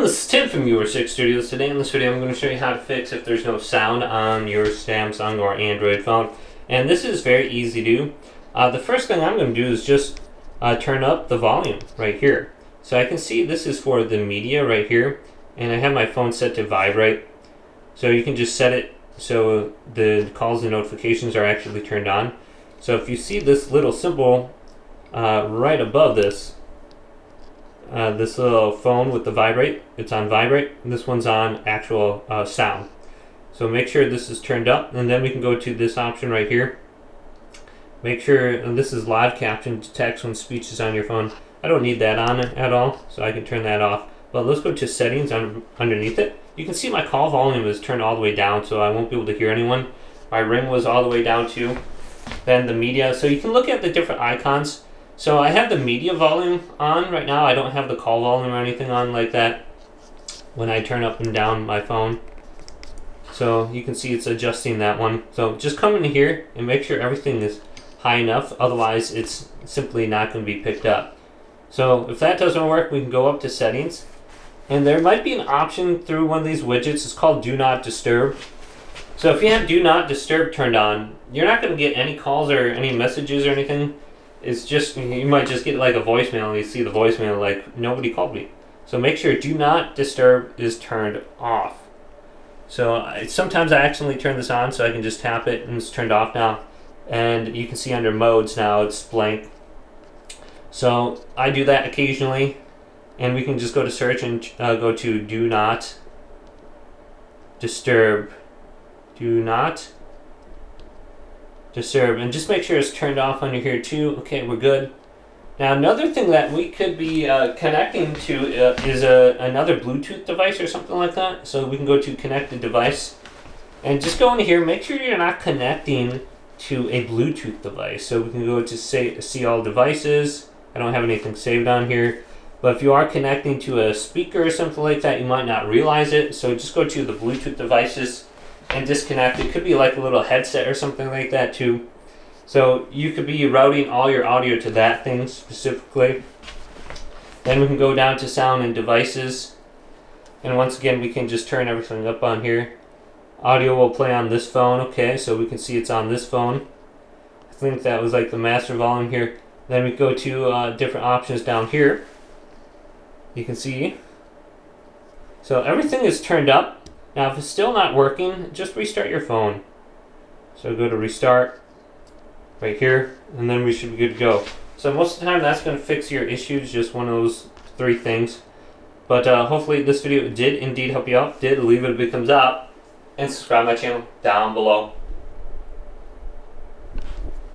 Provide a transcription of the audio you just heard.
This is Tim from Your 6 Studios. Today in this video I'm going to show you how to fix if there's no sound on your Samsung or Android phone. And this is very easy to do. The first thing I'm going to do is just turn up the volume right here. So I can see this is for the media right here. And I have my phone set to vibrate. So you can just set it so the calls and notifications are actually turned on. So if you see this little symbol right above this, this little phone with the vibrate, it's on vibrate, and this one's on actual sound. So make sure this is turned up, and then we can go to this option right here. Make sure, and this is live caption to text when speech is on your phone. I don't need that on at all, so I can turn that off. But let's go to settings underneath it. You can see my call volume is turned all the way down, so I won't be able to hear anyone. My ring was all the way down too. Then the media, so you can look at the different icons. So I have the media volume on right now. I don't have the call volume or anything on like that when I turn up and down my phone. So you can see it's adjusting that one. So just come in here and make sure everything is high enough. Otherwise, it's simply not going to be picked up. So if that doesn't work, we can go up to settings. And there might be an option through one of these widgets. It's called Do Not Disturb. So if you have Do Not Disturb turned on, you're not going to get any calls or any messages or anything. It's just, you might just get like a voicemail and you see the voicemail like, nobody called me. So make sure Do Not Disturb is turned off. So sometimes I accidentally turn this on, so I can just tap it and it's turned off now. And you can see under modes now it's blank. So I do that occasionally. And we can just go to search and go to Do Not Disturb. Do Not Disturb. And just make sure it's turned off under here too. Okay, we're good. Now another thing that we could be connecting to is another Bluetooth device or something like that. So we can go to Connected Device. And just go into here. Make sure you're not connecting to a Bluetooth device. So we can go to see all devices. I don't have anything saved on here. But if you are connecting to a speaker or something like that, you might not realize it. So just go to the Bluetooth devices and disconnect. It could be like a little headset or something like that too. So you could be routing all your audio to that thing specifically. Then we can go down to sound and devices. And once again, we can just turn everything up on here. Audio will play on this phone. Okay, so we can see it's on this phone. I think that was like the master volume here. Then we go to different options down here. You can see. So everything is turned up. Now if it's still not working, just restart your phone. So go to restart right here, and then we should be good to go. So most of the time that's going to fix your issues, just one of those 3 things. But hopefully this video did indeed help you out. Did, leave it a big thumbs up and subscribe to my channel down below.